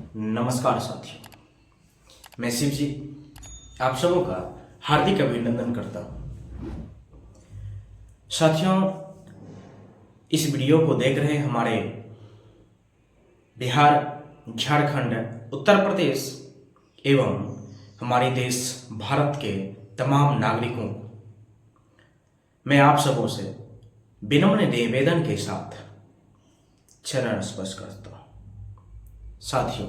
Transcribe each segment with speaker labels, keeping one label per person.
Speaker 1: नमस्कार साथियों, मैं शिव जी आप सबों का हार्दिक अभिनंदन करता हूँ। साथियों, इस वीडियो को देख रहे हमारे बिहार, झारखंड, उत्तर प्रदेश एवं हमारे देश भारत के तमाम नागरिकों को मैं आप सबों से विनम्र निवेदन के साथ चरण स्पर्श करता हूँ। साथियों,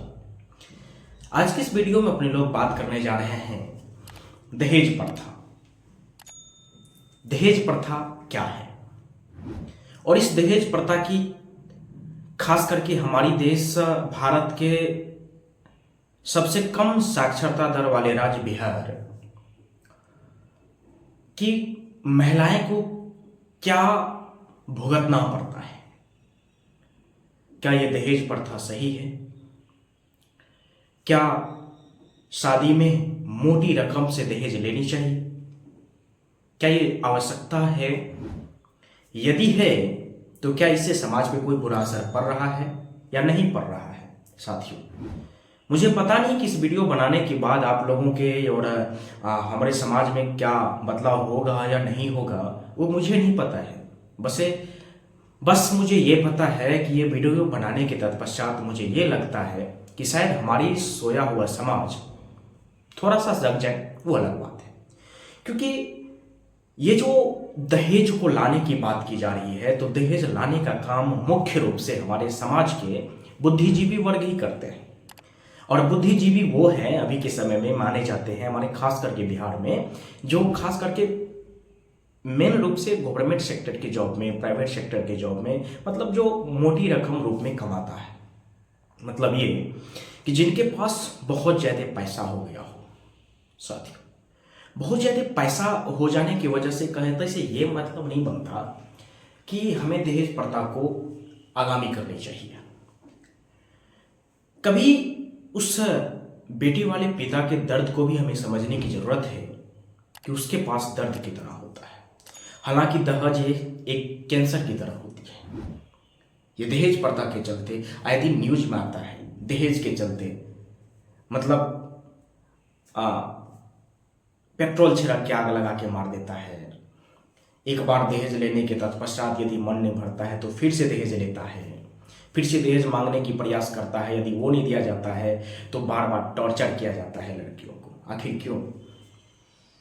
Speaker 1: आज की इस वीडियो में अपने लोग बात करने जा रहे हैं दहेज प्रथा। दहेज प्रथा क्या है और इस दहेज प्रथा की खास करके हमारी देश भारत के सबसे कम साक्षरता दर वाले राज्य बिहार की महिलाएं को क्या भुगतना पड़ता है। क्या यह दहेज प्रथा सही है? क्या शादी में मोटी रकम से दहेज लेनी चाहिए? क्या ये आवश्यकता है? यदि है तो क्या इससे समाज पे कोई बुरा असर पड़ रहा है या नहीं पड़ रहा है? साथियों, मुझे पता नहीं कि इस वीडियो बनाने के बाद आप लोगों के और हमारे समाज में क्या बदलाव होगा या नहीं होगा, वो मुझे नहीं पता है। बस मुझे ये पता है कि ये वीडियो बनाने के तत्पश्चात मुझे ये लगता है कि शायद हमारी सोया हुआ समाज थोड़ा सा जग जाए, वो अलग बात है। क्योंकि ये जो दहेज को लाने की बात की जा रही है, तो दहेज लाने का काम मुख्य रूप से हमारे समाज के बुद्धिजीवी वर्ग ही करते हैं। और बुद्धिजीवी वो हैं अभी के समय में माने जाते हैं हमारे खास करके बिहार में, जो खास करके मेन रूप से गवर्नमेंट सेक्टर के जॉब में, प्राइवेट सेक्टर के जॉब में, मतलब जो मोटी रकम रूप में कमाता है। मतलब ये कि जिनके पास बहुत ज़्यादा पैसा हो गया हो। साथियों, बहुत ज़्यादा पैसा हो जाने की वजह से कहें तो इसे ये मतलब नहीं बनता कि हमें दहेज प्रथा को आगामी करनी चाहिए। कभी उस बेटी वाले पिता के दर्द को भी हमें समझने की जरूरत है कि उसके पास दर्द कितना होता है। हालांकि दहेज एक कैंसर की तरह होती है। ये दहेज प्रथा के चलते आए दिन न्यूज में आता है, दहेज के चलते मतलब पेट्रोल छिड़क के आग लगा के मार देता है। एक बार दहेज लेने के तत्पश्चात यदि मन नहीं भरता है तो फिर से दहेज लेता है, फिर से दहेज मांगने की प्रयास करता है। यदि वो नहीं दिया जाता है तो बार बार टॉर्चर किया जाता है लड़कियों को। आखिर क्यों?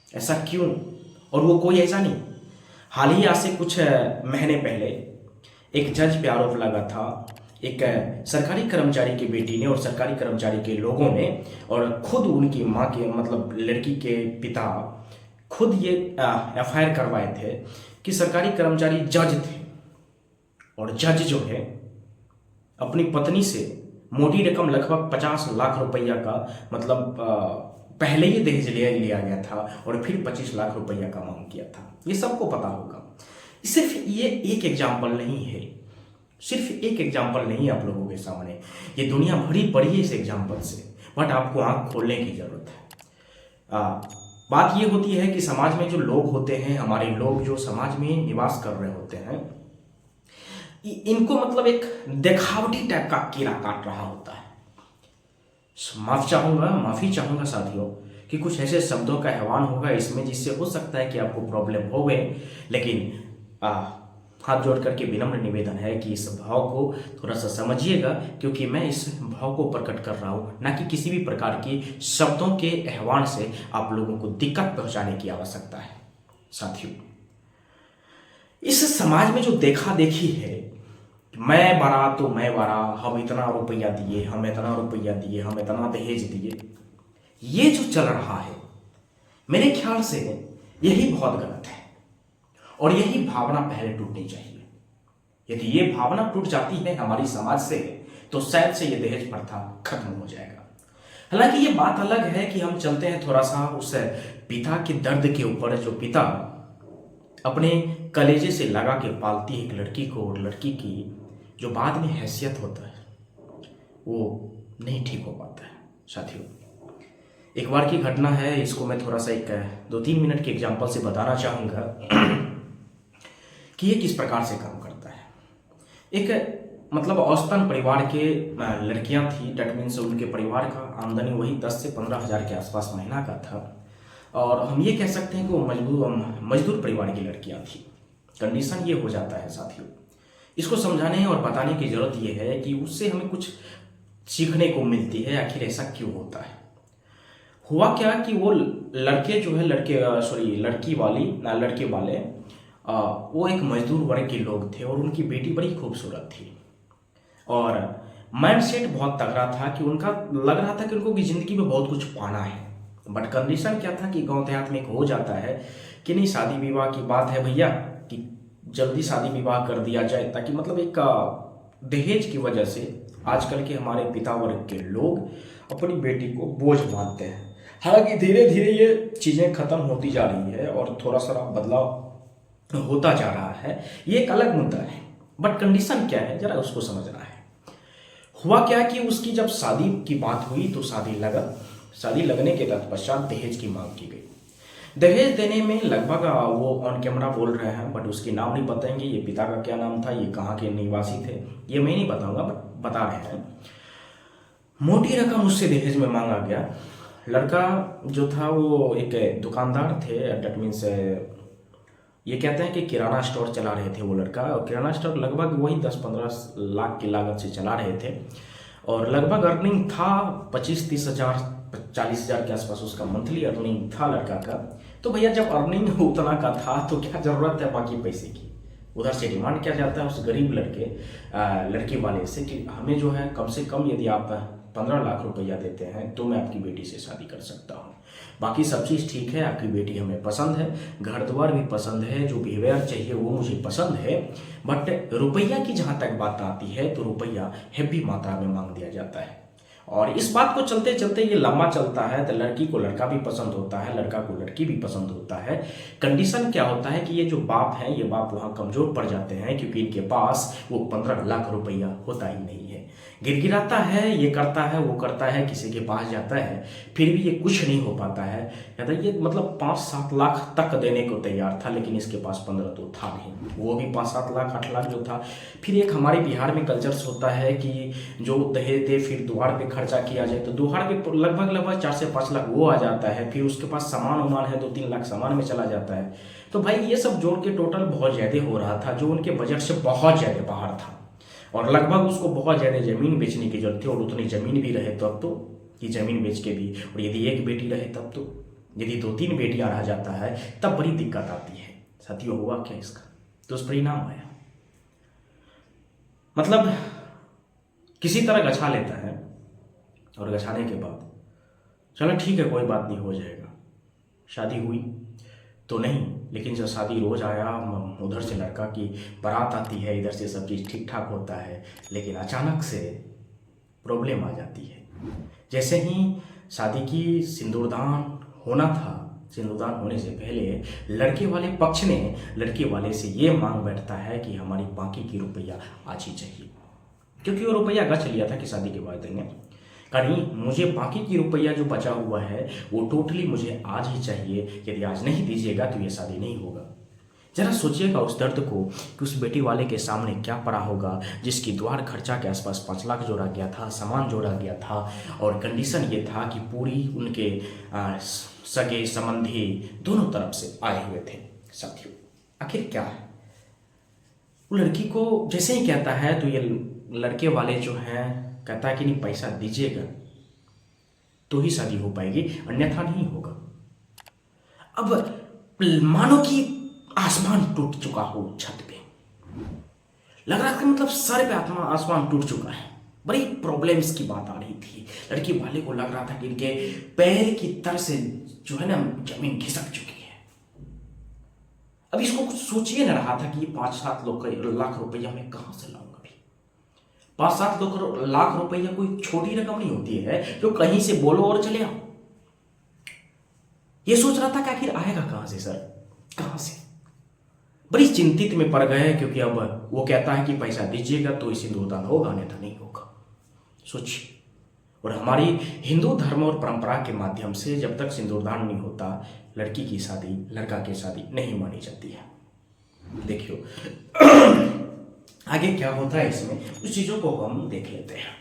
Speaker 1: ऐसा क्यों? और वो कोई ऐसा नहीं। हाल ही आज से कुछ महीने पहले एक जज पे आरोप लगा था, एक सरकारी कर्मचारी की बेटी ने और सरकारी कर्मचारी के लोगों ने, और खुद उनकी माँ के मतलब लड़की के पिता खुद ये एफआईआर करवाए थे कि सरकारी कर्मचारी जज थे और जज जो है अपनी पत्नी से मोटी रकम लगभग 50 लाख रुपया का मतलब पहले ही दहेज लिया गया था और फिर 25 लाख रुपया का मांग किया था। ये सबको पता होगा। सिर्फ ये एक एग्जाम्पल नहीं है, सिर्फ एक एग्जाम्पल नहीं आप लोगों के सामने, ये दुनिया भरी पड़ी है इस एग्जाम्पल से। बट आपको आंख खोलने की जरूरत है। बात ये होती है कि समाज में जो लोग होते हैं, हमारे लोग जो समाज में निवास कर रहे होते हैं, इनको मतलब एक दिखावटी टाइप का कीड़ा काट रहा होता है। माफी चाहूंगा साथियों कि कुछ ऐसे शब्दों का हैवान होगा इसमें जिससे हो सकता है कि आपको प्रॉब्लम हो गए, लेकिन हाथ जोड़ करके विनम्र निवेदन है कि इस भाव को थोड़ा सा समझिएगा, क्योंकि मैं इस भाव को प्रकट कर रहा हूँ, ना कि किसी भी प्रकार की शब्दों के हैवान से आप लोगों को दिक्कत पहुंचाने की आवश्यकता है। साथियों, इस समाज में जो देखा देखी है, मैं बड़ा तो मैं बड़ा, हम इतना रुपया दिए, हम इतना रुपया दिए, हम इतना दहेज दिए, ये जो चल रहा है मेरे ख्याल से यही बहुत गलत है और यही भावना पहले टूटनी चाहिए। यदि ये भावना टूट जाती है हमारी समाज से तो शायद से ये दहेज प्रथा खत्म हो जाएगा। हालांकि ये बात अलग है कि हम चलते हैं थोड़ा सा उस पिता के दर्द के ऊपर, जो पिता अपने कलेजे से लगा के पालती है एक लड़की को, और लड़की की जो बाद में हैसियत होता है वो नहीं ठीक हो पाता है। साथियों, एक बार की घटना है, इसको मैं थोड़ा सा एक 2-3 मिनट के एग्जांपल से बताना चाहूँगा कि ये किस प्रकार से काम करता है। एक मतलब औसतन परिवार के लड़कियां थी, डेट मीन्स उनके परिवार का आमदनी वही 10 से 15 हज़ार के आसपास महीना का था। और हम ये कह सकते हैं कि वो मजदूर परिवार की लड़कियां थी। कंडीशन ये हो जाता है साथियों। इसको समझाने और बताने की ज़रूरत ये है कि उससे हमें कुछ सीखने को मिलती है, आखिर ऐसा क्यों होता है। हुआ क्या कि वो लड़के जो है लड़की वाले वो एक मजदूर वर्ग के लोग थे और उनकी बेटी बड़ी खूबसूरत थी और माइंडसेट बहुत तगड़ा था कि उनका लग रहा था कि उनको की ज़िंदगी में बहुत कुछ पाना है। बट कंडीशन क्या था कि गांव देहात में एक हो जाता है कि नहीं, शादी विवाह की बात है भैया, कि जल्दी शादी विवाह कर दिया जाए ताकि मतलब एक दहेज की वजह से आजकल के हमारे पिता वर्ग के लोग अपनी बेटी को बोझ मानते हैं। हालांकि धीरे धीरे ये चीज़ें खत्म होती जा रही है और थोड़ा सा बदलाव होता जा रहा है, ये एक अलग मुद्दा है। बट कंडीशन क्या है जरा उसको समझना है। हुआ क्या कि उसकी जब शादी की बात हुई तो शादी लगने के तत्पश्चात दहेज की मांग की गई। दहेज देने में लगभग वो ऑन कैमरा बोल रहे हैं बट उसकी नाम नहीं बताएंगे, ये पिता का क्या नाम था, ये कहाँ के निवासी थे, ये मैं नहीं बताऊंगा, बट बता रहे हैं मोटी रकम उससे दहेज में मांगा गया। लड़का जो था वो एक दुकानदार थे, डेट मीन्स ये कहते हैं कि किराना स्टोर चला रहे थे वो लड़का, और किराना स्टोर लगभग वही 10-15 लाख की लागत से चला रहे थे और लगभग अर्निंग था 25-30 हज़ार 40 हज़ार के आसपास उसका मंथली अर्निंग था लड़का का। तो भैया जब अर्निंग उतना का था तो क्या ज़रूरत है बाकी पैसे की। उधर से डिमांड किया जाता है उस गरीब लड़की वाले से कि हमें जो है कम से कम यदि आप 15 लाख रुपया देते हैं तो मैं आपकी बेटी से शादी कर सकता हूँ, बाकी सब चीज़ ठीक है, आपकी बेटी हमें पसंद है, घर द्वार भी पसंद है, जो बिहेवियर चाहिए वो मुझे पसंद है। बट रुपया की जहाँ तक बात आती है तो रुपया हैवी मात्रा में मांग दिया जाता है और इस बात को चलते चलते ये लंबा चलता है तो लड़की को लड़का भी पसंद होता है, लड़का को लड़की भी पसंद होता है। कंडीशन क्या होता है कि ये जो बाप हैं ये बाप वहाँ कमज़ोर पड़ जाते हैं क्योंकि इनके पास वो 15 लाख रुपया होता ही नहीं है। गिरगिराता है, ये करता है वो करता है, किसी के पास जाता है, फिर भी ये कुछ नहीं हो पाता है। कहता है ये मतलब 5-7 लाख तक देने को तैयार था लेकिन इसके पास 15 तो था नहीं, वो भी 5-7 लाख 8 लाख जो था। फिर एक हमारे बिहार में कल्चर्स होता है कि जो दहेज दे फिर द्वार पे खर्चा किया जाए, तो द्वार पे लगभग 4 से 5 लाख वो आ जाता है, फिर उसके पास सामान उमान है 2-3 लाख सामान में चला जाता है। तो भाई ये सब जोड़ के टोटल बहुत ज़्यादा हो रहा था जो उनके बजट से बहुत ज़्यादा बाहर था और लगभग उसको बहुत ज़्यादा ज़मीन बेचने की जरूरत थी और उतनी ज़मीन भी रहे तब तो कि ज़मीन बेच के भी, और यदि एक बेटी रहे तब तो, यदि 2-3 बेटियां रह जाता है तब बड़ी दिक्कत आती है। साथियों हुआ क्या इसका दुष्परिणाम आया, मतलब किसी तरह गछा लेता है और गछाने के बाद चलो ठीक है कोई बात नहीं हो जाएगा, शादी हुई तो नहीं, लेकिन जब शादी रोज आया उधर से लड़का की बारात आती है, इधर से सब चीज़ ठीक ठाक होता है, लेकिन अचानक से प्रॉब्लम आ जाती है। जैसे ही शादी की सिंदूरदान होना था, सिंदूरदान होने से पहले लड़के वाले पक्ष ने लड़के वाले से ये मांग बैठता है कि हमारी बाकी की रुपया आज ही चाहिए, क्योंकि वो रुपया गछ लिया था कि शादी के बाद देंगे। कहीं मुझे बाकी की रुपया जो बचा हुआ है वो टोटली मुझे आज ही चाहिए, यदि आज नहीं दीजिएगा तो ये शादी नहीं होगा। जरा सोचिएगा उस दर्द को कि उस बेटी वाले के सामने क्या पड़ा होगा जिसकी द्वार खर्चा के आसपास 5 लाख जोड़ा गया था, सामान जोड़ा गया था और कंडीशन ये था कि पूरी उनके सगे संबंधी दोनों तरफ से आए हुए थे। साथियों आखिर क्या है, वो लड़की को जैसे ही कहता है तो ये लड़के वाले जो हैं कहता है कि नहीं पैसा दीजिएगा तो ही शादी हो पाएगी, अन्यथा नहीं होगा। अब मानो कि आसमान टूट चुका हो छत पे, लग रहा था मतलब सर पे आसमान टूट चुका है, बड़ी प्रॉब्लम्स की बात आ रही थी। लड़की वाले को लग रहा था कि इनके पैर की तर से जो है ना जमीन खिसक चुकी है। अब इसको कुछ सोचिए ना रहा था कि ये 5-7 लाख रुपया मैं कहां से लाऊंगा। 5-7 लाख रुपया कोई छोटी रकम नहीं होती है जो कहीं से बोलो और चले आओ। ये सोच रहा था कि आखिर आएगा कहां से सर, कहां से। बड़ी चिंतित में पड़ गए क्योंकि अब वो कहता है कि पैसा दीजिएगा तो ही सिंदूरदान होगा, अन्यथा नहीं होगा। सोचिए, और हमारी हिंदू धर्म और परंपरा के माध्यम से जब तक सिंदूरदान नहीं होता लड़की की शादी, लड़का की शादी नहीं मानी जाती है। देखियो आगे क्या होता है इसमें, उस चीज़ों को हम देख लेते हैं।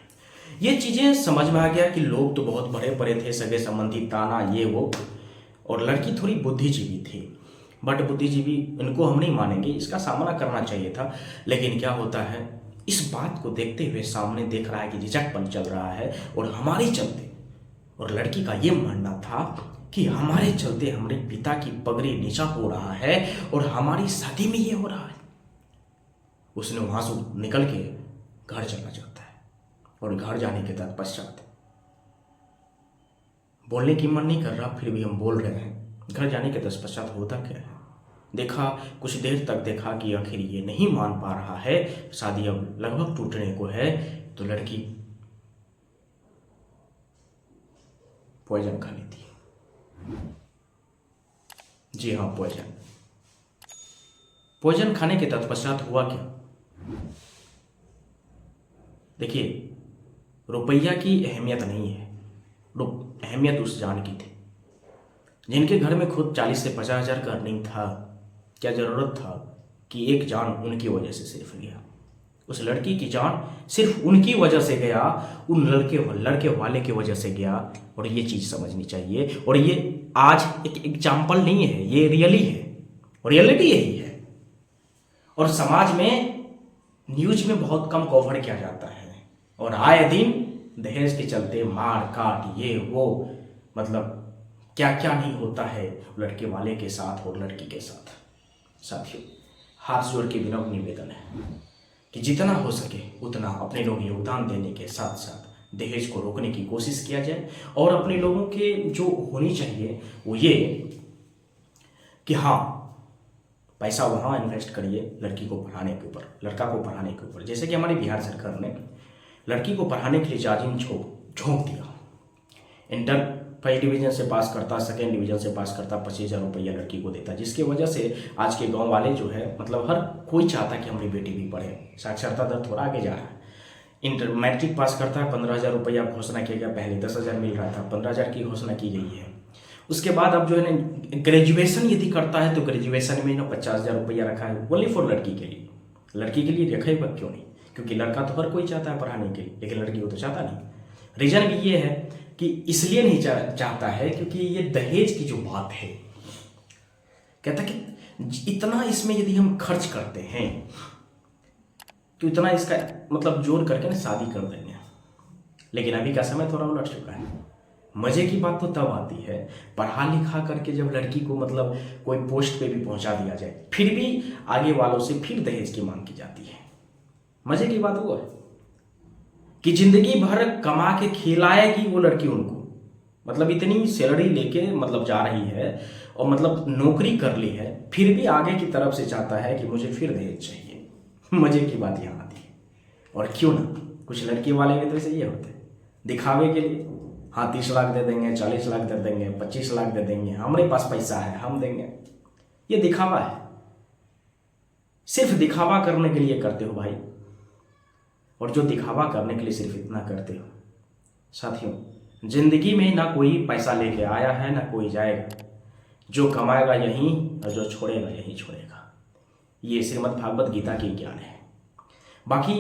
Speaker 1: ये चीज़ें समझ में आ गया कि लोग तो बहुत बड़े बड़े थे, सगे संबंधी ताना ये वो, और लड़की थोड़ी बुद्धिजीवी थी। बट बुद्धिजीवी इनको हम नहीं मानेंगे, इसका सामना करना चाहिए था। लेकिन क्या होता है, इस बात को देखते हुए सामने देख रहा है कि झिझकपन चल रहा है और हमारे चलते, और लड़की का ये मानना था कि हमारे चलते हमारे पिता की पगड़ी नीचा हो रहा है और हमारी शादी में ये हो रहा है। उसने वहां से निकल के घर चला जाता है और घर जाने के तत्पश्चात बोलने की मन नहीं कर रहा, फिर भी हम बोल रहे हैं। घर जाने के तत्पश्चात होता क्या है, देखा कुछ देर तक देखा कि आखिर ये नहीं मान पा रहा है, शादी अब लगभग टूटने को है, तो लड़की पॉइजन खा लेती है। जी हाँ, पॉइजन खाने के तत्पश्चात हुआ क्या, देखिए रुपया की अहमियत नहीं है, अहमियत उस जान की थी जिनके घर में खुद 40 से 50 हजार का अर्निंग था। क्या जरूरत था कि एक जान उनकी वजह से सिर्फ गया, उस लड़की की जान सिर्फ उनकी वजह से गया, उन लड़के वाले की वजह से गया। और ये चीज़ समझनी चाहिए, और ये आज एक एग्जाम्पल नहीं है, ये रियली है, रियलिटी यही है। और समाज में न्यूज में बहुत कम कवर किया जाता है, और आए दिन दहेज के चलते मार काट ये वो, मतलब क्या क्या नहीं होता है लड़के वाले के साथ और लड़की के साथ। साथियों, हाथ जोड़ के विनम्र निवेदन है कि जितना हो सके उतना अपने लोग योगदान देने के साथ साथ दहेज को रोकने की कोशिश किया जाए। और अपने लोगों के जो होनी चाहिए वो ये कि हाँ, पैसा वहाँ इन्वेस्ट करिए लड़की को पढ़ाने के ऊपर, लड़का को पढ़ाने के ऊपर। जैसे कि हमारी बिहार सरकार ने लड़की को पढ़ाने के लिए चार्जिंग झोंक दिया। इंटर पहली डिवीजन से पास करता, सेकेंड डिवीजन से पास करता, 25,000 रुपया लड़की को देता, जिसकी वजह से आज के गांव वाले जो है, मतलब हर कोई चाहता कि हमारी बेटी भी पढ़े। साक्षरता दर थोड़ा आगे जा रहा है। इंटर मैट्रिक पास करता है, 15,000 रुपया घोषणा किया गया, पहले 10,000 मिल रहा था, 15,000 की घोषणा की गई है। उसके बाद अब जो है ना, ग्रेजुएशन यदि करता है तो ग्रेजुएशन में ना 50,000 रुपया रखा है ओनली फॉर लड़की के लिए। लड़की के लिए रखा ही क्यों नहीं, क्योंकि लड़का तो हर कोई चाहता है पढ़ाने के लिए, लेकिन लड़की को तो चाहता नहीं। रीजन भी ये है कि इसलिए नहीं चाहता है क्योंकि ये दहेज की जो बात है, कहता कि इतना इसमें यदि हम खर्च करते हैं तो इतना इसका मतलब जोड़ करके ना शादी कर देंगे। लेकिन अभी का समय थोड़ा उलट चुका है। मजे की बात तो तब आती है पढ़ा लिखा करके जब लड़की को मतलब कोई पोस्ट पे भी पहुंचा दिया जाए, फिर भी आगे वालों से फिर दहेज की मांग की जाती है। मजे की बात वो है कि जिंदगी भर कमा के खिलाएगी वो लड़की उनको, मतलब इतनी सैलरी लेके मतलब जा रही है और मतलब नौकरी कर ली है, फिर भी आगे की तरफ से चाहता है कि मुझे फिर दहेज चाहिए। मजे की बात यहाँ आती है। और क्यों ना, कुछ लड़की वाले भी तो ऐसे ये होते हैं दिखावे के लिए, हाँ 30 लाख दे देंगे, 40 लाख दे देंगे, 25 लाख दे देंगे, हमारे पास पैसा है हम देंगे। ये दिखावा है, सिर्फ दिखावा करने के लिए करते हो भाई। और जो दिखावा करने के लिए सिर्फ इतना करते हो, साथियों जिंदगी में ना कोई पैसा लेके आया है ना कोई जाएगा। जो कमाएगा यहीं और जो छोड़ेगा यहीं छोड़ेगा। ये श्रीमद् भागवत गीता की ज्ञान है। बाकी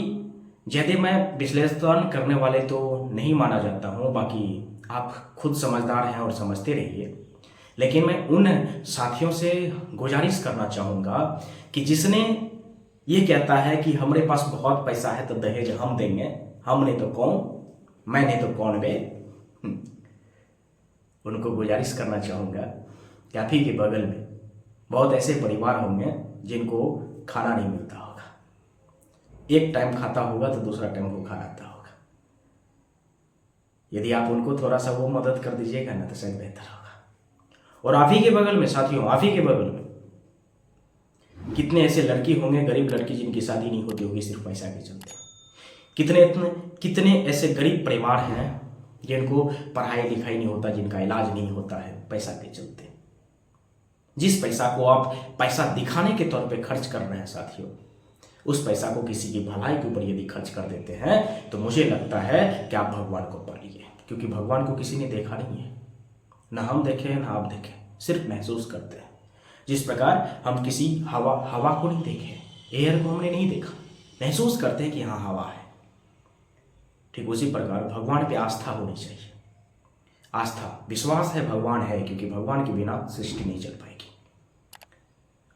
Speaker 1: ज़्यादा मैं विश्लेषण करने वाले तो नहीं माना जाता हूँ, बाकी आप खुद समझदार हैं और समझते रहिए। लेकिन मैं उन साथियों से गुजारिश करना चाहूँगा कि जिसने ये कहता है कि हमारे पास बहुत पैसा है तो दहेज हम देंगे, हमने तो कौन, मैंने तो कौन बे, उनको गुजारिश करना चाहूँगा कि आप ही के बगल में बहुत ऐसे परिवार होंगे जिनको खाना नहीं मिलता होगा। एक टाइम खाता होगा तो दूसरा टाइम भूखा रहता होगा। यदि आप उनको थोड़ा सा वो मदद कर दीजिएगा ना तो शायद बेहतर होगा। और आप ही के बगल में साथियों, आप ही के बगल में कितने ऐसे लड़की होंगे, गरीब लड़की जिनकी शादी नहीं होती होगी सिर्फ पैसा के चलते। कितने ऐसे गरीब परिवार हैं जिनको पढ़ाई लिखाई नहीं होता, जिनका इलाज नहीं होता है पैसा के चलते। जिस पैसा को आप पैसा दिखाने के तौर पे खर्च कर रहे हैं साथियों, उस पैसा को किसी की भलाई के ऊपर यदि खर्च कर देते हैं तो मुझे लगता है कि आप भगवान को पा लिए, क्योंकि भगवान को किसी ने देखा नहीं है, ना हम देखे हैं ना आप देखे, सिर्फ महसूस करते हैं। जिस प्रकार हम किसी हवा को नहीं देखे, एयर को हमने नहीं देखा, महसूस करते हैं कि हाँ हवा है। ठीक उसी प्रकार भगवान पे आस्था होनी चाहिए। आस्था, विश्वास है भगवान है, क्योंकि भगवान के बिना सृष्टि नहीं चल पाएगी।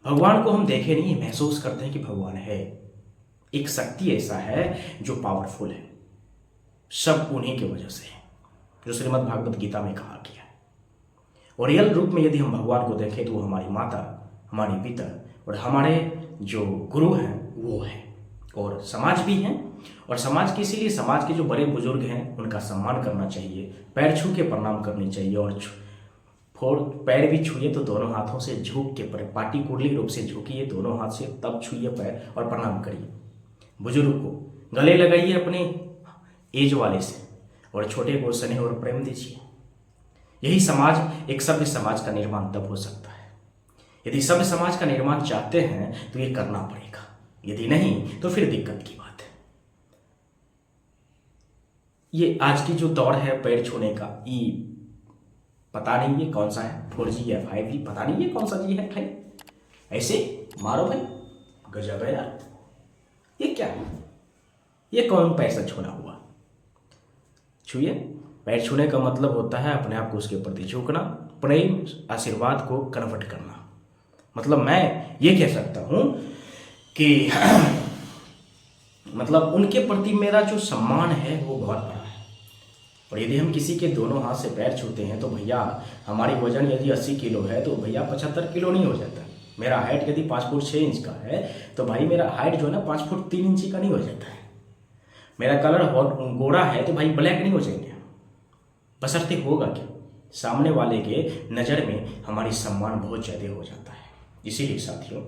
Speaker 1: भगवान को हम देखे नहीं, महसूस करते हैं कि भगवान है। एक शक्ति ऐसा है जो पावरफुल है, सब उन्हीं की वजह से है, जो श्रीमद् भागवत गीता में कहा गया है। और रियल रूप में यदि हम भगवान को देखें तो वो हमारी माता, हमारे पिता और हमारे जो गुरु हैं वो है। और समाज भी हैं, और समाज के इसीलिए समाज के जो बड़े बुजुर्ग हैं उनका सम्मान करना चाहिए, पैर छू के प्रणाम करनी चाहिए। और पैर भी छूए तो दोनों हाथों से झुक के, पाटी कुंडली रूप से झुकिए दोनों हाथ से, तब छूइए पैर और प्रणाम करिए। बुजुर्ग को गले लगाइए अपने एज वाले से, और छोटे को स्नेह और प्रेम दीजिए। यही समाज, एक सभ्य समाज का निर्माण तब हो सकता है। यदि सभ्य समाज का निर्माण चाहते हैं तो ये करना पड़ेगा, यदि नहीं तो फिर दिक्कत की बात है। ये आज की जो दौर है पैर छूने का, ये पता नहीं ये कौन सा है, 4G या 5G, पता नहीं ये कौन सा जी है भाई। ऐसे मारो भाई, गजब है यार। ये क्या है? ये कौन पैसा छूना हुआ? छूए। पैर छूने का मतलब होता है अपने आप को उसके प्रति झुकना, प्रेम आशीर्वाद को कन्वर्ट करना। मतलब मैं ये कह सकता हूं कि मतलब उनके प्रति मेरा जो सम्मान है वो बहुत बड़ा है। और यदि हम किसी के दोनों हाथ से पैर छूते हैं तो भैया हमारी वजन यदि 80 किलो है तो भैया 75 किलो नहीं हो जाता। मेरा हाइट यदि 5 फुट 6 इंच का है तो भाई मेरा हाइट जो है ना 5 फुट 3 इंच का नहीं हो जाता है। मेरा कलर गोरा है तो भाई ब्लैक नहीं हो जाएंगे। बशर्ते होगा क्या, सामने वाले के नज़र में हमारी सम्मान बहुत ज़्यादा हो जाता है। इसीलिए साथियों,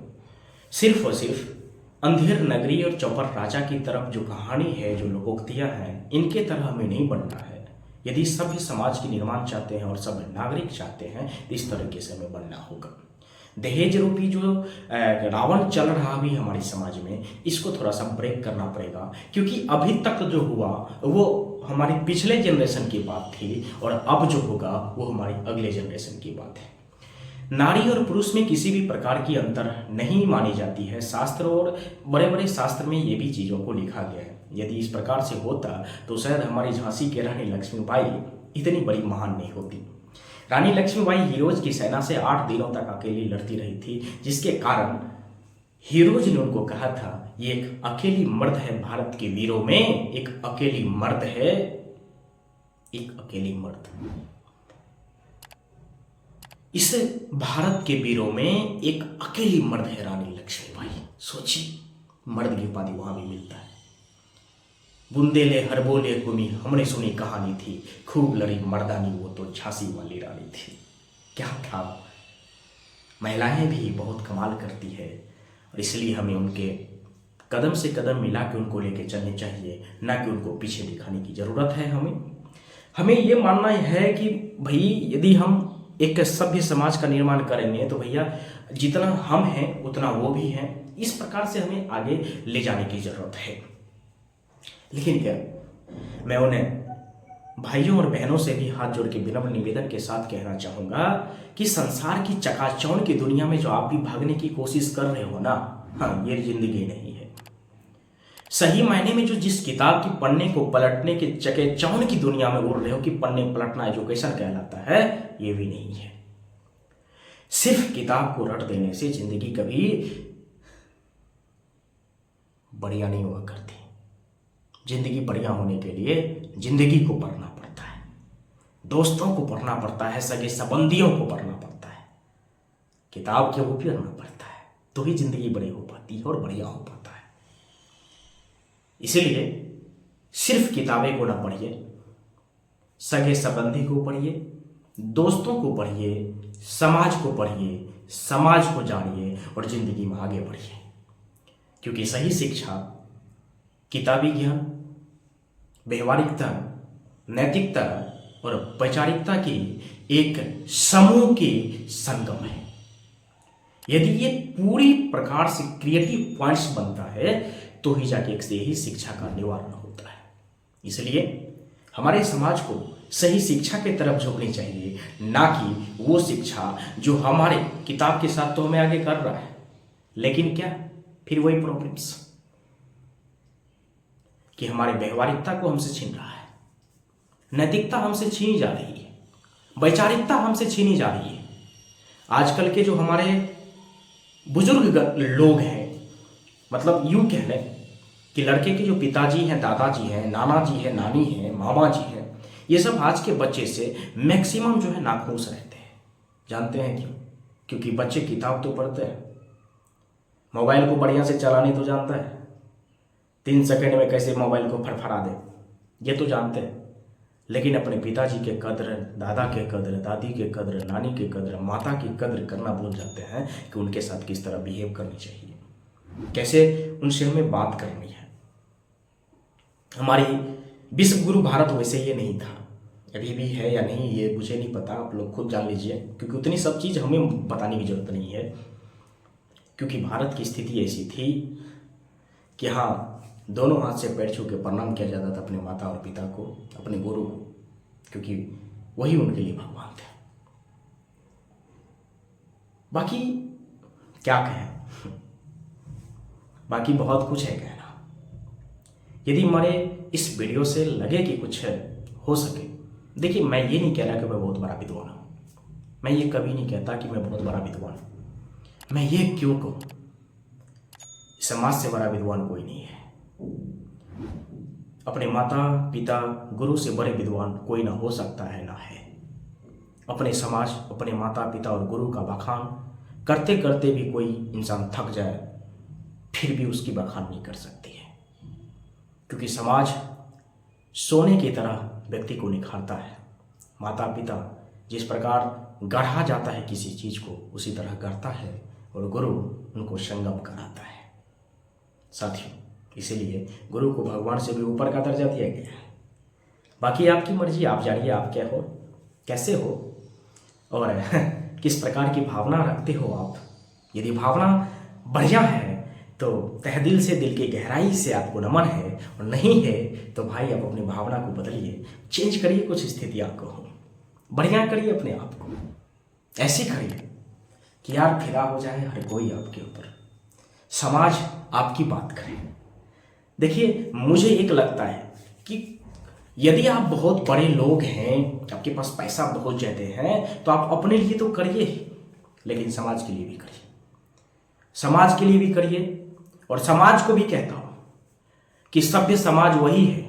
Speaker 1: सिर्फ और सिर्फ अंधेर नगरी और चौपर राजा की तरफ जो कहानी है, जो लोकोक्तियाँ हैं, इनके तरह हमें नहीं बनना है। यदि सभ्य समाज की निर्माण चाहते हैं और सभ्य नागरिक चाहते हैं तो इस तरीके से हमें बनना होगा। दहेज रूपी जो रावण चल रहा भी हमारे समाज में, इसको थोड़ा सा ब्रेक करना पड़ेगा, क्योंकि अभी तक जो हुआ वो हमारी पिछले जनरेशन की बात थी, और अब जो होगा वो हमारी अगले जनरेशन की बात है। नारी और पुरुष में किसी भी प्रकार की अंतर नहीं मानी जाती है। शास्त्र और बड़े बड़े शास्त्र में ये भी चीज़ों को लिखा गया है। यदि इस प्रकार से होता तो शायद हमारी झांसी की रानी लक्ष्मीबाई इतनी बड़ी महान नहीं होती। रानी लक्ष्मीबाई हीरोज की सेना से 8 दिनों तक अकेली लड़ती रही थी, जिसके कारण हीरोज ने उनको कहा था ये एक अकेली मर्द है, भारत के वीरों में एक अकेली मर्द है, एक अकेली मर्द। इस भारत के वीरों में एक अकेली मर्द है रानी लक्ष्मीबाई। सोचिए, मर्द की उपाधि वहां भी मिलता है। बुंदेले हर बोले घूमी, हमने सुनी कहानी थी, खूब लड़ी मर्दानी वो तो झांसी वाली रानी थी। क्या था, महिलाएं भी बहुत कमाल करती है, और इसलिए हमें उनके कदम से कदम मिला के उनको लेके चलने चाहिए, ना कि उनको पीछे दिखाने की ज़रूरत है। हमें ये मानना है कि भाई यदि हम एक सभ्य समाज का निर्माण करेंगे तो भैया जितना हम हैं उतना वो भी हैं। इस प्रकार से हमें आगे ले जाने की ज़रूरत है। लेकिन क्या, मैं उन्हें भाइयों और बहनों से भी हाथ जोड़ के विनम्र निवेदन के साथ कहना चाहूँगा कि संसार की चकाचौंध की दुनिया में जो आप भी भागने की कोशिश कर रहे हो ना, हाँ, ये जिंदगी नहीं है। सही मायने में जो जिस किताब की पन्ने को पलटने के चकाचौंध की दुनिया में उड़ रहे हो कि पन्ने पलटना एजुकेशन कहलाता है, ये भी नहीं है। सिर्फ किताब को रट देने से जिंदगी कभी बढ़िया नहीं हुआ करती। जिंदगी बढ़िया होने के लिए जिंदगी को पढ़ना पड़ता है, दोस्तों को पढ़ना पड़ता है, सगे संबंधियों को पढ़ना पड़ता है, किताब के वो भी पढ़ना पड़ता है, तो ही जिंदगी बड़ी हो पाती है और बढ़िया हो पाता है। इसीलिए सिर्फ किताबें को ना पढ़िए, सगे संबंधी को पढ़िए, दोस्तों को पढ़िए, समाज को पढ़िए, समाज को जानिए और जिंदगी में आगे बढ़िए। क्योंकि सही शिक्षा किताबी ज्ञान, व्यवहारिकता, नैतिकता और वैचारिकता की एक समूह की संगम है। यदि ये पूरी प्रकार से क्रिएटिव पॉइंट्स बनता है तो ही जाके एक सही शिक्षा का निवारण होता है। इसलिए हमारे समाज को सही शिक्षा की तरफ झुकनी चाहिए, ना कि वो शिक्षा जो हमारे किताब के साथ तो हमें आगे कर रहा है, लेकिन क्या फिर वही प्रॉब्लम्स। कि हमारी व्यवहारिकता को हमसे छीन रहा है, नैतिकता हमसे छीनी जा रही है, वैचारिकता हमसे छीनी जा रही है। आजकल के जो हमारे बुजुर्ग लोग हैं, मतलब यूं कह लें कि लड़के के जो पिताजी हैं, दादाजी हैं, नाना जी हैं, नानी हैं, मामा जी हैं, ये सब आज के बच्चे से मैक्सिमम जो है नाखुश रहते हैं। जानते हैं क्यों? क्योंकि बच्चे किताब तो पढ़ते हैं, मोबाइल को बढ़िया से चलाने तो जानता है, 3 सेकंड में कैसे मोबाइल को फड़फड़ा दे ये तो जानते हैं, लेकिन अपने पिताजी के कद्र, दादा के कद्र, दादी के कद्र, नानी के कद्र, माता की कद्र करना भूल जाते हैं कि उनके साथ किस तरह बिहेव करनी चाहिए, कैसे उनसे हमें बात करनी है। हमारी विश्व गुरु भारत वैसे ये नहीं था, अभी भी है या नहीं ये मुझे नहीं पता, आप लोग खुद जान लीजिए, क्योंकि उतनी सब चीज़ हमें बताने की जरूरत नहीं है। क्योंकि भारत की स्थिति ऐसी थी कि हाँ, दोनों हाथ से पैर छू के प्रणाम किया जाता था अपने माता और पिता को, अपने गुरु को, क्योंकि वही उनके लिए भगवान थे। बाकी क्या कहें, बाकी बहुत कुछ है कहना। यदि हमारे इस वीडियो से लगे कि कुछ हो सके, देखिए मैं ये नहीं कह रहा कि मैं बहुत बड़ा विद्वान हूँ, मैं ये कभी नहीं कहता कि मैं बहुत बड़ा विद्वान हूँ। मैं ये क्यों कहूँ, समाज से बड़ा विद्वान कोई नहीं है। अपने माता पिता गुरु से बड़े विद्वान कोई ना हो सकता है ना है। अपने समाज, अपने माता पिता और गुरु का बखान करते करते भी कोई इंसान थक जाए फिर भी उसकी बखान नहीं कर सकती है, क्योंकि समाज सोने की तरह व्यक्ति को निखारता है। माता पिता जिस प्रकार गढ़ा जाता है किसी चीज को, उसी तरह गढ़ता है, और गुरु उनको संगम कराता है। साथियों, इसीलिए गुरु को भगवान से भी ऊपर का दर्जा दिया गया है। बाकी आपकी मर्जी, आप जानिए आप क्या हो, कैसे हो और किस प्रकार की भावना रखते हो आप। यदि भावना बढ़िया है तो तह दिल से, दिल की गहराई से आपको नमन है, और नहीं है तो भाई आप अपनी भावना को बदलिए, चेंज करिए कुछ स्थितियाँ को, बढ़िया करिए अपने आप को, ऐसी करिए कि यार फिरा हो जाए हर कोई आपके ऊपर, समाज आपकी बात करे। देखिए मुझे एक लगता है कि यदि आप बहुत बड़े लोग हैं, आपके पास पैसा बहुत ज़्यादा है, तो आप अपने लिए तो करिए ही, लेकिन समाज के लिए भी करिए, समाज के लिए भी करिए। और समाज को भी कहता हूं कि सभ्य समाज वही है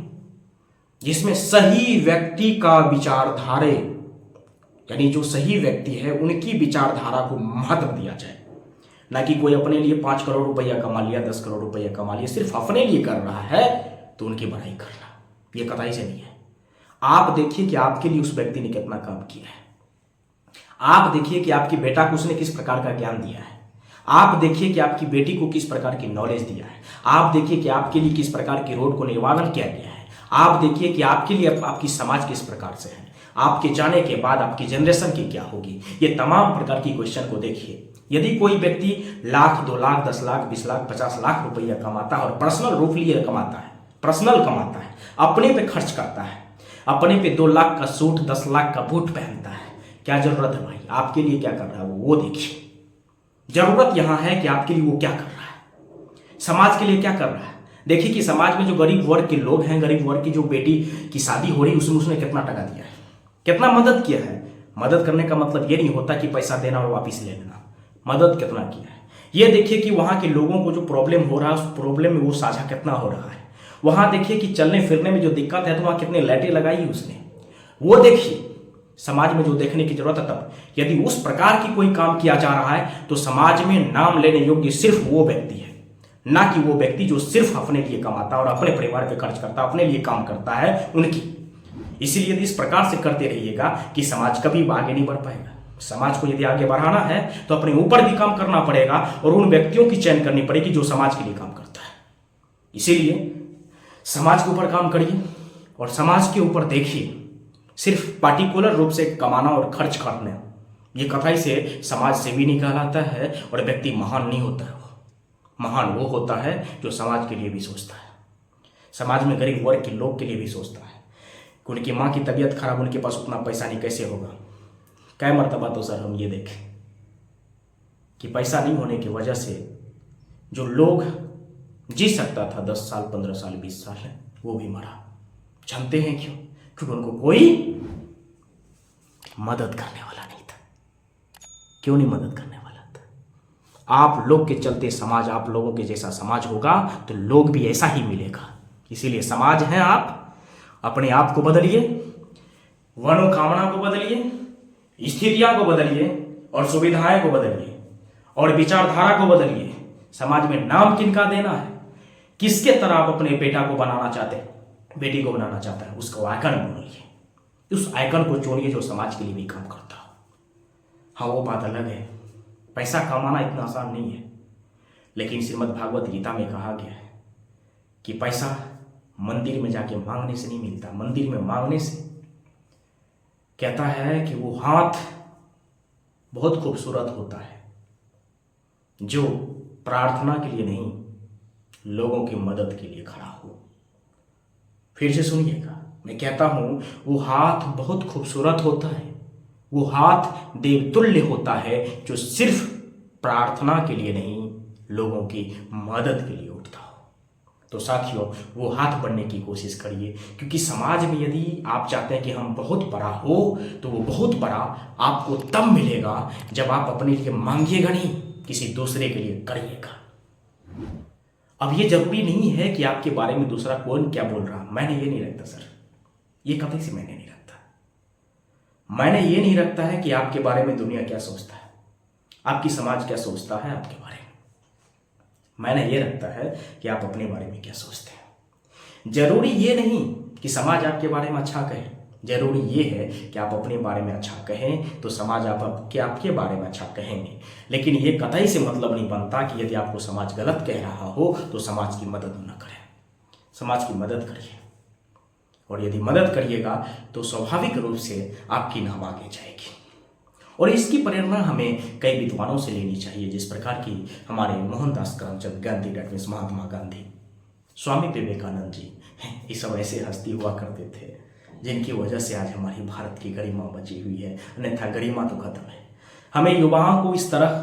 Speaker 1: जिसमें सही व्यक्ति का विचारधारे, यानी जो सही व्यक्ति है उनकी विचारधारा को महत्व दिया जाए, ना कि कोई अपने लिए 5 करोड़ रुपया कमा लिया, 10 करोड़ रुपया कमा लिया, सिर्फ अपने लिए कर रहा है तो उनकी बढ़ाई करना, ये कतई से नहीं है। आप देखिए कि आपके लिए उस व्यक्ति ने कितना काम किया है, आप देखिए कि आपकी बेटा को उसने किस प्रकार का ज्ञान दिया है, आप देखिए कि आपकी बेटी को किस प्रकार की नॉलेज दिया है, आप देखिए कि आपके लिए किस प्रकार की रोड को निर्माण किया गया है, आप देखिए कि आपके लिए आपकी समाज किस प्रकार से है, आपके जाने के बाद आपकी जनरेशन की क्या होगी। ये तमाम प्रकार की क्वेश्चन को देखिए। यदि कोई व्यक्ति 1 लाख, 2 लाख, 10 लाख, 20 लाख, 50 लाख रुपया कमाता है और पर्सनल रूप लिए कमाता है, पर्सनल कमाता है, अपने पे खर्च करता है, अपने पे 2 लाख का सूट, 10 लाख का बूट पहनता है, क्या जरूरत है भाई, आपके लिए क्या कर रहा है वो देखिए। जरूरत यहां है कि आपके लिए वो क्या कर रहा है, समाज के लिए क्या कर रहा है। देखिए कि समाज में जो गरीब वर्ग के लोग हैं, गरीब वर्ग की जो बेटी की शादी हो रही, उसने कितना टका दिया है, कितना मदद किया है। मदद करने का मतलब ये नहीं होता कि पैसा देना और वापिस ले लेना, मदद कितना किया है। ये देखिए कि वहां के लोगों को जो प्रॉब्लम हो रहा है, उस प्रॉब्लम में वो साझा कितना हो रहा है। वहां देखिए कि चलने फिरने में जो दिक्कत है तो वहां कितने लाइटें लगाई उसने, वो देखिए। समाज में जो देखने की जरूरत है, तब यदि उस प्रकार की कोई काम किया जा रहा है तो समाज में नाम लेने योग्य सिर्फ वो व्यक्ति है, ना कि वो व्यक्ति जो सिर्फ अपने लिए कमाता और अपने परिवार पे खर्च करता, अपने लिए काम करता है उनकी। इसीलिए यदि इस प्रकार से करते रहिएगा कि समाज कभी आगे नहीं बढ़ पाएगा। समाज को यदि आगे बढ़ाना है तो अपने ऊपर भी काम करना पड़ेगा और उन व्यक्तियों की चयन करनी पड़ेगी जो समाज के लिए काम करता है। इसीलिए समाज के ऊपर काम करिए और समाज के ऊपर देखिए। सिर्फ पार्टिकुलर रूप से कमाना और खर्च करना, ये कथाई से समाज सेवी नहीं कहलाता है और व्यक्ति महान नहीं होता है। महान वो होता है जो समाज के लिए भी सोचता है, समाज में गरीब वर्ग के लोग के लिए भी सोचता है। उनकी माँ की तबीयत खराब, उनके पास उतना पैसा नहीं, कैसे होगा। कई मरतबा तो सर हम ये देखें कि पैसा नहीं होने की वजह से जो लोग जी सकता था 10 साल, 15 साल, 20 साल है, वो भी मरा। जानते हैं क्यों? क्योंकि उनको कोई मदद करने वाला नहीं था। क्यों नहीं मदद करने वाला था? आप लोग के चलते समाज, आप लोगों के जैसा समाज होगा तो लोग भी ऐसा ही मिलेगा। इसीलिए समाज है, आप अपने आप को बदलिए, मनोकामना को बदलिए, स्थितियां को बदलिए और सुविधाएं को बदलिए और विचारधारा को बदलिए। समाज में नाम किनका देना है, किसके तरह आप अपने बेटा को बनाना चाहते हैं, बेटी को बनाना चाहता है, उसको आइकन बोलिए, उस आइकन को चुनिए जो समाज के लिए भी काम करता हो। हाँ, वो बात अलग है, पैसा कमाना इतना आसान नहीं है, लेकिन श्रीमद् भागवत गीता में कहा गया है कि पैसा मंदिर में जाके मांगने से नहीं मिलता। मंदिर में मांगने से कहता है कि वो हाथ बहुत खूबसूरत होता है जो प्रार्थना के लिए नहीं, लोगों की मदद के लिए खड़ा हो। फिर से सुनिएगा, मैं कहता हूं वो हाथ बहुत खूबसूरत होता है, वो हाथ देवतुल्य होता है जो सिर्फ प्रार्थना के लिए नहीं, लोगों की मदद के लिए उठता हो। तो साथियों, वो हाथ बनने की कोशिश करिए, क्योंकि समाज में यदि आप चाहते हैं कि हम बहुत बड़ा हो तो वो बहुत बड़ा आपको तब मिलेगा जब आप अपने लिए मांगिएगा नहीं, किसी दूसरे के लिए करिएगा। अब ये जरूरी नहीं है कि आपके बारे में दूसरा कौन क्या बोल रहा, मैंने ये नहीं रखता सर, ये कभी से मैंने नहीं रखता। मैंने ये नहीं रखता है कि आपके बारे में दुनिया क्या सोचता है, आपकी समाज क्या सोचता है आपके बारे में। मैंने ये रखता है कि आप अपने बारे में क्या सोचते हैं। जरूरी ये नहीं कि समाज आपके बारे में अच्छा कहे, जरूरी ये है कि आप अपने बारे में अच्छा कहें तो समाज आपके बारे में अच्छा कहेंगे। लेकिन ये कतई से मतलब नहीं बनता कि यदि आपको समाज गलत कह रहा हो तो समाज की मदद न करें। समाज की मदद करिए, और यदि मदद करिएगा तो स्वाभाविक रूप से आपकी नाम आगे जाएगी। और इसकी प्रेरणा हमें कई विद्वानों से लेनी चाहिए, जिस प्रकार की हमारे मोहनदास करमचंद गांधी, डेट मीन्स महात्मा गांधी, स्वामी विवेकानंद जी, ये सब ऐसे हस्ती हुआ करते थे जिनकी वजह से आज हमारी भारत की गरिमा बची हुई है, अन्यथा गरिमा तो खत्म है। हमें युवाओं को इस तरह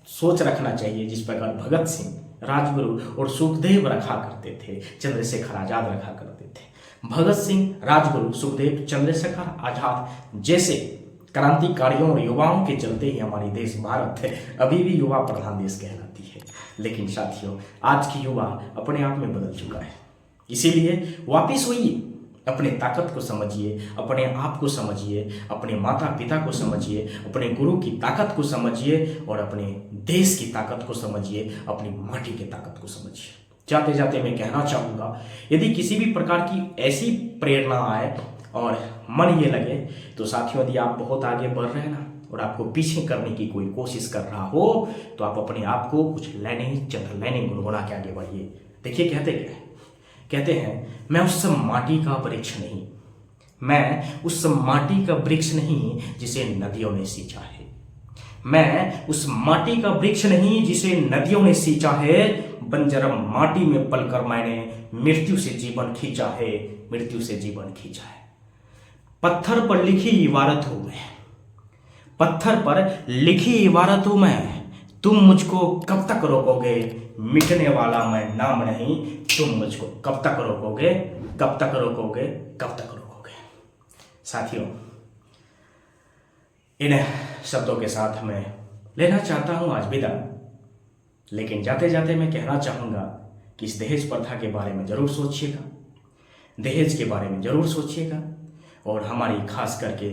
Speaker 1: सोच रखना चाहिए जिस प्रकार भगत सिंह, राजगुरु और सुखदेव रखा करते थे, चंद्रशेखर आजाद रखा करते थे। भगत सिंह, राजगुरु, सुखदेव, चंद्रशेखर आजाद जैसे क्रांतिकारियों और युवाओं के चलते ही हमारी देश भारत है अभी भी युवा प्रधान देश कहलाती है। लेकिन साथियों, आज की युवा अपने आप में बदल चुका है। इसीलिए वापिस होइए, अपने ताकत को समझिए, अपने आप को समझिए, अपने माता पिता को समझिए, अपने गुरु की ताकत को समझिए और अपने देश की ताकत को समझिए, अपनी माटी की ताकत को समझिए। जाते जाते मैं कहना चाहूँगा, यदि किसी भी प्रकार की ऐसी प्रेरणा आए और मन ये लगे तो साथियों, यदि आप बहुत आगे बढ़ रहे हैं ना और आपको पीछे करने की कोई कोशिश कर रहा हो तो आप अपने आप को कुछ लाइनें, चंद लाइनें गुनगुना के आगे बढ़िए। देखिए कहते क्या है, कहते हैं, मैं उस माटी का वृक्ष नहीं, मैं उस माटी का वृक्ष नहीं जिसे नदियों ने सींचा है, मैं उस माटी का वृक्ष नहीं जिसे नदियों ने सींचा है, बंजर माटी में पलकर मैंने मृत्यु से जीवन खींचा है, मृत्यु से जीवन खींचा है। पत्थर पर लिखी इबारत हूं मैं, पत्थर पर लिखी इबारत हूं मैं, तुम मुझको कब तक रोकोगे, मिटने वाला मैं नाम नहीं, तुम मुझको कब तक रोकोगे, कब तक रोकोगे, कब तक रोकोगे। साथियों, इन शब्दों के साथ मैं लेना चाहता हूं आज विदा, लेकिन जाते जाते मैं कहना चाहूंगा कि इस दहेज प्रथा के बारे में जरूर सोचिएगा, दहेज के बारे में जरूर सोचिएगा और हमारी खास करके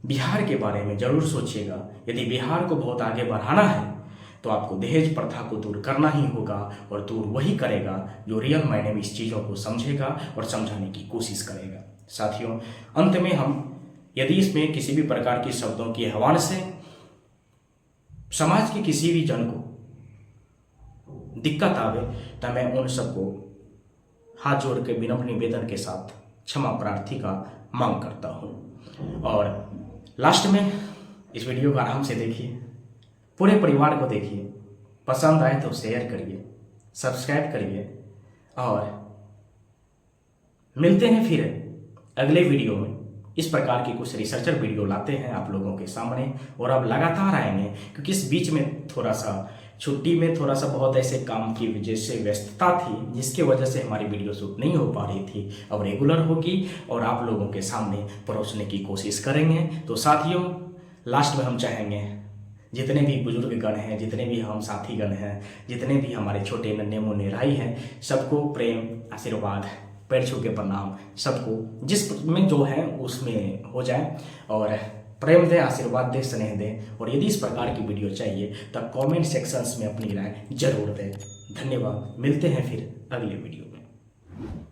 Speaker 1: बिहार के बारे में जरूर सोचिएगा। यदि बिहार को बहुत आगे बढ़ाना है तो आपको दहेज प्रथा को दूर करना ही होगा, और दूर वही करेगा जो रियल मायने में इस चीज़ों को समझेगा और समझाने की कोशिश करेगा। साथियों, अंत में हम यदि इसमें किसी भी प्रकार के शब्दों की हवान से समाज के किसी भी जन को दिक्कत आवे तो मैं उन सबको हाथ जोड़ के विनम्र निवेदन के साथ क्षमा प्रार्थी का मांग करता हूँ। और लास्ट में इस वीडियो को आराम से देखिए, पूरे परिवार को देखिए, पसंद आए तो शेयर करिए, सब्सक्राइब करिए और मिलते हैं फिर अगले वीडियो में। इस प्रकार की कुछ रिसर्चर वीडियो लाते हैं आप लोगों के सामने और अब लगातार आएंगे, क्योंकि इस बीच में थोड़ा सा छुट्टी में थोड़ा सा बहुत ऐसे काम की वजह से व्यस्तता थी, जिसकी वजह से हमारी वीडियो शूट नहीं हो पा रही थी। अब रेगुलर होगी और आप लोगों के सामने परोसने की कोशिश करेंगे। तो साथियों, लास्ट में हम चाहेंगे जितने भी बुजुर्गगण हैं, जितने भी हम साथीगण हैं, जितने भी हमारे छोटे नन्हे मुन्ने भाई हैं, सबको प्रेम आशीर्वाद, पैर छू के प्रणाम, सबको जिस में जो है उसमें हो जाए और प्रेम दें, आशीर्वाद दें, स्नेह दें। और यदि इस प्रकार की वीडियो चाहिए तब कमेंट सेक्शंस में अपनी राय जरूर दें। धन्यवाद। मिलते हैं फिर अगले वीडियो में।